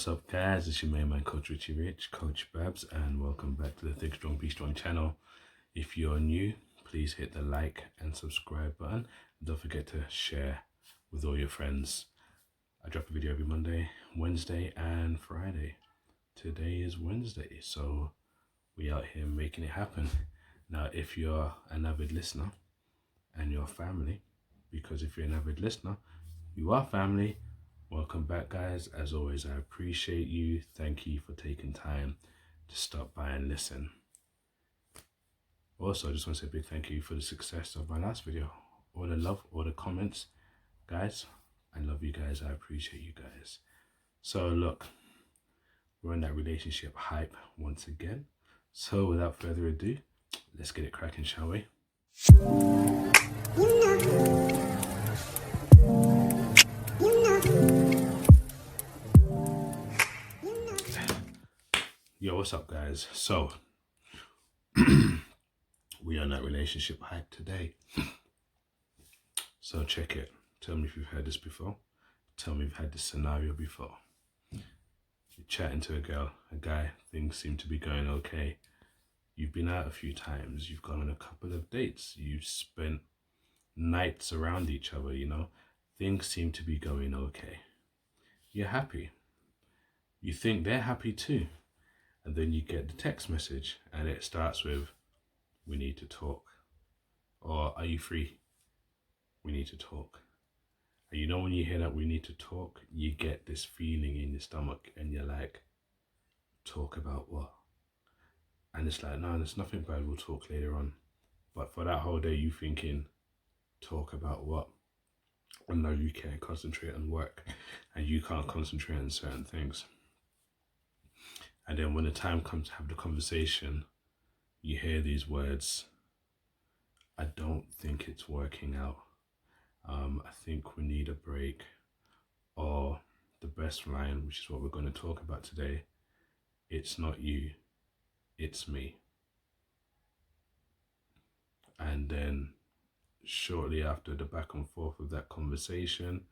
What's up, guys? It's your main man, Coach Richie Rich, Coach Babs, and welcome back to the Think Strong, Be Strong channel. If you're new, please hit the like and subscribe button. Don't forget to share with all your friends. I drop a video every Monday, Wednesday, and Friday. Today is Wednesday, so we out here making it happen. Now, if you're an avid listener and you're family, because if you're an avid listener, you are family. Welcome back, guys. As always, I appreciate you. Thank you for taking time to stop by and listen. Also, I just want to say a big thank you for the success of my last video. All the love, all the comments. Guys, I love you guys. I appreciate you guys. So look, we're on that relationship hype once again. So without further ado, let's get it cracking, shall we? Yo, what's up, guys? So we are on that relationship hype today. So check it. Tell me if you've heard this before. Tell me if you've had this scenario before. You're chatting to a girl, a guy, things seem to be going okay. You've been out a few times. You've gone on a couple of dates. You've spent nights around each other, you know. Things seem to be going okay. You're happy. You think they're happy too. And then you get the text message and it starts with, "We need to talk." Or, "Are you free? We need to talk." And you know, when you hear that, "We need to talk," you get this feeling in your stomach and you're like, talk about what? And it's like, no, there's nothing bad, we'll talk later on. But for that whole day, you thinking, talk about what? And no, you can't concentrate on work and you can't concentrate on certain things. And then when the time comes to have the conversation, you hear these words, "I don't think it's working out. I think we need a break." Or the best line, which is what we're going to talk about today, "It's not you, it's me." And then shortly after the back and forth of that conversation,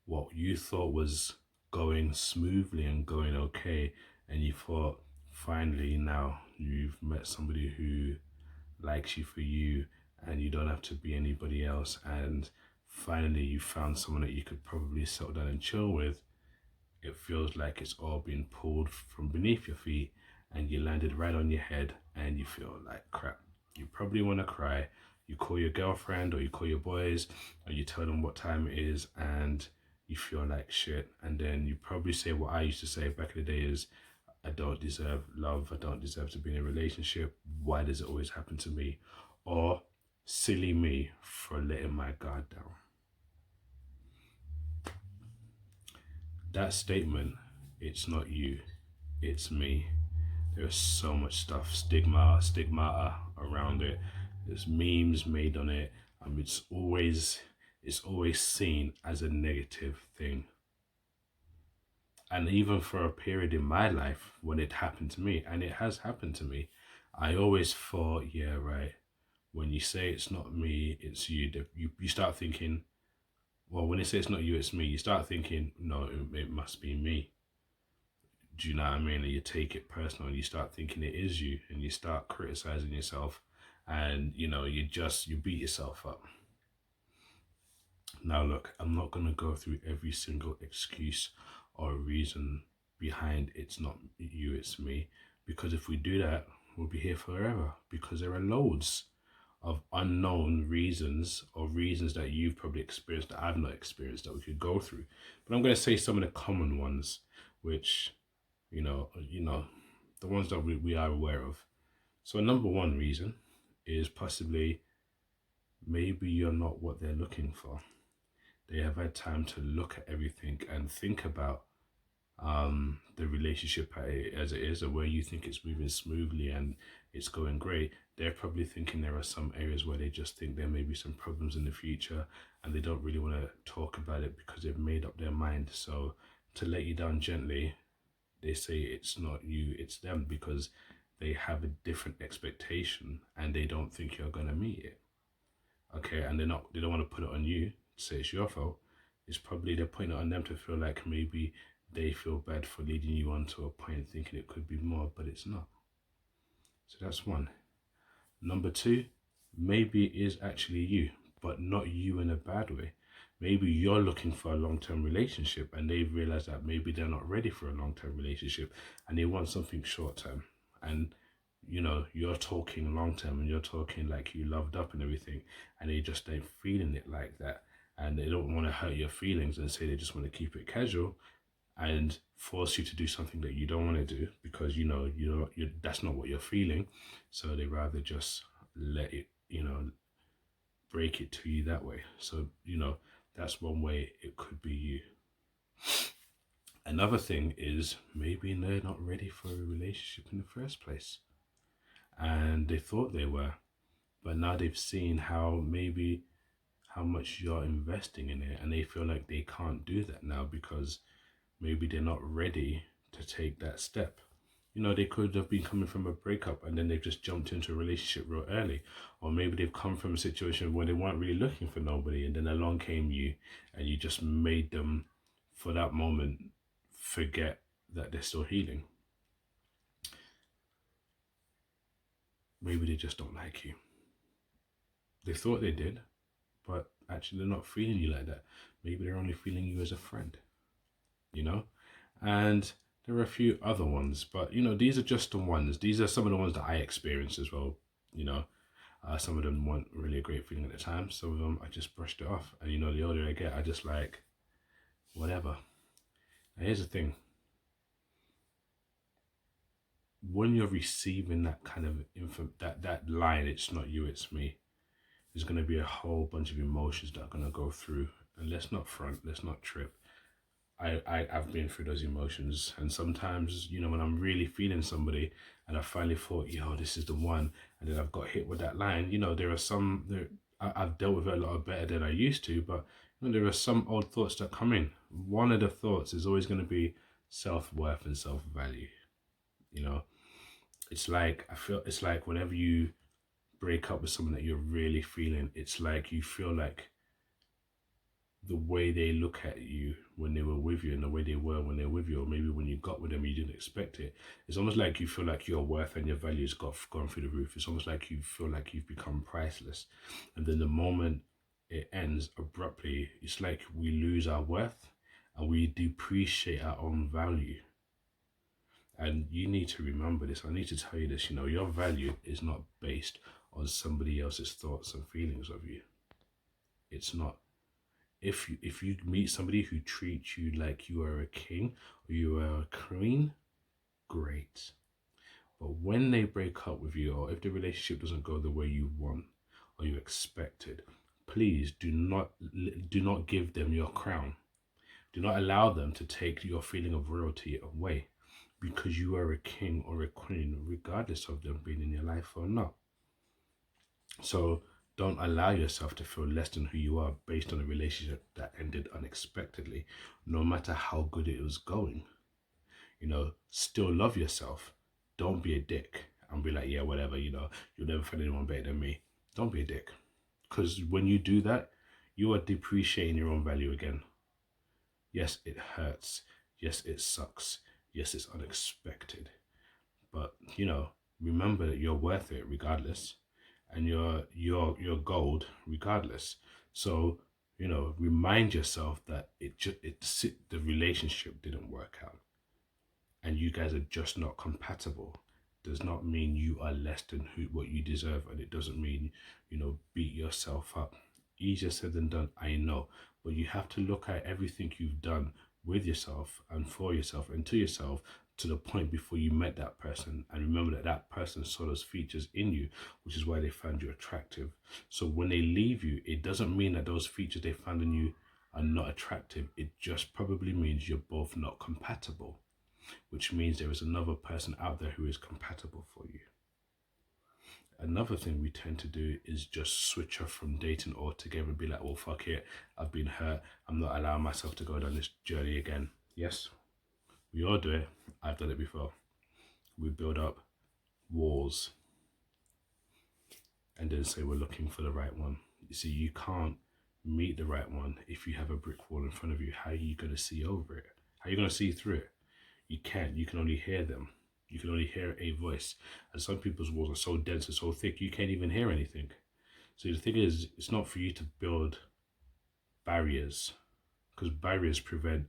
what you thought was going smoothly and going okay, and you thought finally now you've met somebody who likes you for you and you don't have to be anybody else, and finally you found someone that you could probably settle down and chill with, it feels like it's all been pulled from beneath your feet and you landed right on your head and you feel like crap. You probably want to cry. You call your girlfriend or you call your boys or you tell them what time it is and you feel like shit. And then you probably say what I used to say back in the day is, "I don't deserve love. I don't deserve to be in a relationship. Why does it always happen to me?" Or, "Silly me for letting my guard down." That statement, "It's not you, it's me," there's so much stuff, stigmata around it. There's memes made on it. It's always seen as a negative thing. And even for a period in my life when it happened to me, and it has happened to me, I always thought, yeah, right, when you say it's not me, it's you, you start thinking, well, when they say it's not you, it's me, you start thinking, no, it must be me. Do you know what I mean? And you take it personal and you start thinking it is you and you start criticizing yourself and, you know, you beat yourself up. Now, look, I'm not going to go through every single excuse or reason behind "it's not you, it's me," because if we do that, we'll be here forever, because there are loads of unknown reasons or reasons that you've probably experienced that I've not experienced that we could go through. But I'm going to say some of the common ones, which, you know, the ones that we are aware of. So number one reason is possibly maybe you're not what they're looking for. They have had time to look at everything and think about the relationship as it is, or where you think it's moving smoothly and it's going great. They're probably thinking there are some areas where they just think there may be some problems in the future and they don't really want to talk about it because they've made up their mind. So to let you down gently, they say it's not you, it's them, because they have a different expectation and they don't think you're going to meet it. Okay, and they don't want to put it on you, say it's your fault. It's probably they're putting it on them to feel like maybe they feel bad for leading you on to a point thinking it could be more, but it's not. So that's one. Number two, maybe it is actually you, but not you in a bad way. Maybe you're looking for a long-term relationship and they've realized that maybe they're not ready for a long-term relationship and they want something short-term. And you know, you're talking long-term and you're talking like you loved up and everything, and they just ain't feeling it like that. And they don't want to hurt your feelings and say they just want to keep it casual and force you to do something that you don't want to do because you know you that's not what you're feeling. So they rather just let it, you know, break it to you that way. So you know, that's one way it could be you. Another thing is maybe they're not ready for a relationship in the first place and they thought they were, but now they've seen how much you're investing in it and they feel like they can't do that now because maybe they're not ready to take that step. You know, they could have been coming from a breakup and then they've just jumped into a relationship real early. Or maybe they've come from a situation where they weren't really looking for nobody and then along came you and you just made them, for that moment, forget that they're still healing. Maybe they just don't like you. They thought they did, but actually they're not feeling you like that. Maybe they're only feeling you as a friend, you know? And there are a few other ones, but you know, these are just the ones. These are some of the ones that I experienced as well, you know. Some of them weren't really a great feeling at the time. Some of them I just brushed it off. And you know, the older I get, I just like, whatever. And here's the thing. When you're receiving that kind of that line, it's not you, it's me, there's going to be a whole bunch of emotions that are going to go through. And let's not front, let's not trip. I've been through those emotions, and sometimes, you know, when I'm really feeling somebody and I finally thought, yo, this is the one, and then I've got hit with that line, you know, I've dealt with it a lot better than I used to, but you know, there are some old thoughts that come in. One of the thoughts is always going to be self-worth and self-value. You know, I feel it's like whenever you break up with someone that you're really feeling, it's like you feel like the way they look at you when they were with you and the way they were when they were with you, or maybe when you got with them you didn't expect it. It's almost like you feel like your worth and your values gone through the roof. It's almost like you feel like you've become priceless, and then the moment it ends abruptly, it's like we lose our worth and we depreciate our own value. And you need to remember this. I need to tell you this. You know, your value is not based on somebody else's thoughts and feelings of you. It's not. If you meet somebody who treats you like you are a king or you are a queen, great. But when they break up with you, or if the relationship doesn't go the way you want or you expected, please do not give them your crown. Do not allow them to take your feeling of royalty away, because you are a king or a queen, regardless of them being in your life or not. So don't allow yourself to feel less than who you are based on a relationship that ended unexpectedly, no matter how good it was going. You know, still love yourself. Don't be a dick and be like, yeah, whatever, you know, you'll never find anyone better than me. Don't be a dick. Because when you do that, you are depreciating your own value again. Yes, it hurts. Yes, it sucks. Yes, it's unexpected. But, you know, remember that you're worth it regardless, and you're gold regardless. So, you know, remind yourself that the relationship didn't work out and you guys are just not compatible. Does not mean you are less than what you deserve, and it doesn't mean, you know, beat yourself up. Easier said than done, I know, but you have to look at everything you've done with yourself and for yourself and to yourself to the point before you met that person, and remember that that person saw those features in you, which is why they found you attractive. So when they leave you, it doesn't mean that those features they found in you are not attractive. It just probably means you're both not compatible, which means there is another person out there who is compatible for you. Another thing we tend to do is just switch off from dating altogether and be like, well, fuck it, I've been hurt, I'm not allowing myself to go down this journey again. Yes, we all do it. I've done it before. We build up walls and then say we're looking for the right one. You see, you can't meet the right one if you have a brick wall in front of you. How are you going to see over it? How are you going to see through it? You can't. You can only hear them. You can only hear a voice. And some people's walls are so dense and so thick, you can't even hear anything. So the thing is, it's not for you to build barriers, because barriers prevent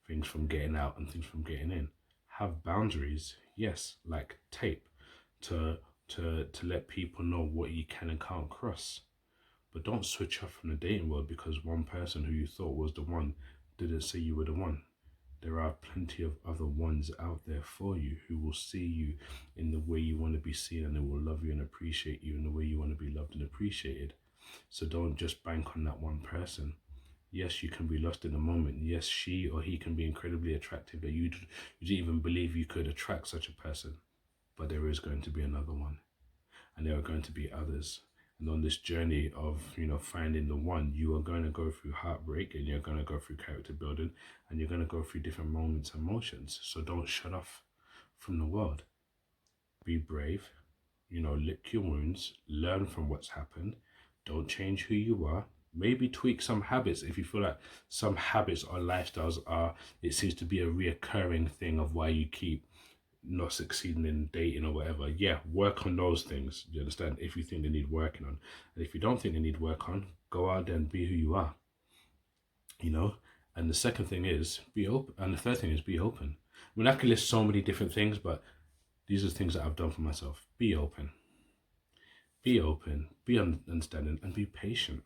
things from getting out and things from getting in. Have boundaries, yes, like tape, to let people know what you can and can't cross. But don't switch up from the dating world because one person who you thought was the one didn't say you were the one. There are plenty of other ones out there for you who will see you in the way you want to be seen, and they will love you and appreciate you in the way you want to be loved and appreciated. So don't just bank on that one person. Yes, you can be lost in a moment. Yes, she or he can be incredibly attractive that you didn't even believe you could attract such a person. But there is going to be another one, and there are going to be others. And on this journey of, finding the one, you are going to go through heartbreak, and you're going to go through character building, and you're going to go through different moments and emotions. So don't shut off from the world. Be brave, lick your wounds, learn from what's happened. Don't change who you are. Maybe tweak some habits if you feel like some habits or lifestyles it seems to be a reoccurring thing of why you keep not succeeding in dating or whatever. Yeah, work on those things. You understand? If you think they need working on. And if you don't think they need work on, go out there and be who you are. And the second thing is be open. And the third thing is be open. I mean, I can list so many different things, but these are things that I've done for myself. Be open. Be open, be understanding, and be patient.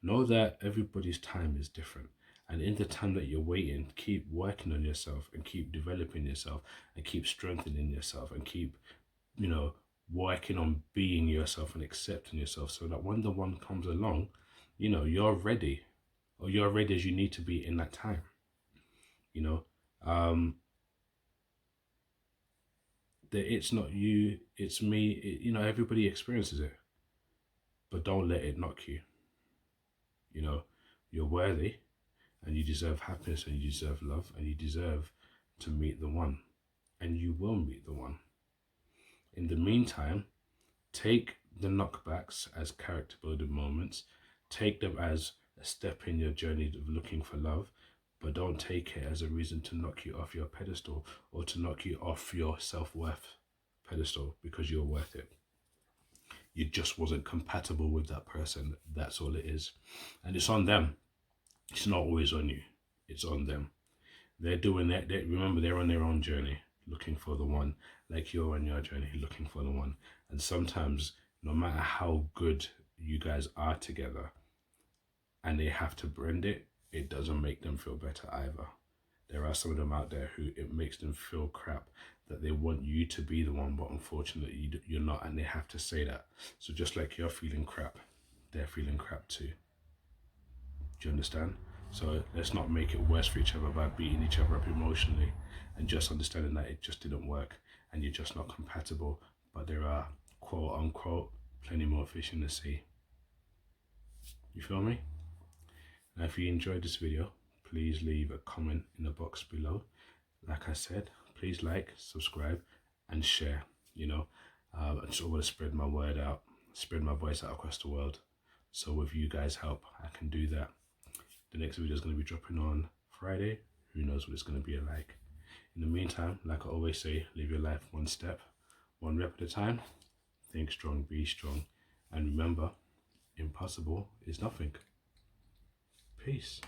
Know that everybody's time is different. And in the time that you're waiting, keep working on yourself and keep developing yourself and keep strengthening yourself and keep, working on being yourself and accepting yourself, so that when the one comes along, you're ready, or you're ready as you need to be in that time. That it's not you, it's me. Everybody experiences it, but don't let it knock you. You're worthy, and you deserve happiness, and you deserve love, and you deserve to meet the one, and you will meet the one. In the meantime, take the knockbacks as character building moments. Take them as a step in your journey of looking for love, but don't take it as a reason to knock you off your pedestal or to knock you off your self-worth pedestal, because you're worth it. You just wasn't compatible with that person. That's all it is. And it's on them. It's not always on you. It's on them. They're doing that. Remember, they're on their own journey looking for the one, like you're on your journey looking for the one. And sometimes, no matter how good you guys are together and they have to brand it, it doesn't make them feel better either. There are some of them out there who it makes them feel crap, that they want you to be the one, but unfortunately you're not, and they have to say that. So just like you're feeling crap, they're feeling crap too. Do you understand? So let's not make it worse for each other by beating each other up emotionally, and just understanding that it just didn't work and you're just not compatible. But there are, quote unquote, plenty more fish in the sea. You feel me? Now, if you enjoyed this video, please leave a comment in the box below. Like I said, please like, subscribe, and share. I just want to spread my word out, spread my voice out across the world. So with you guys' help, I can do that. The next video is going to be dropping on Friday. Who knows what it's going to be like. In the meantime, like I always say, live your life one step, one rep at a time. Think strong, be strong. And remember, impossible is nothing. Peace.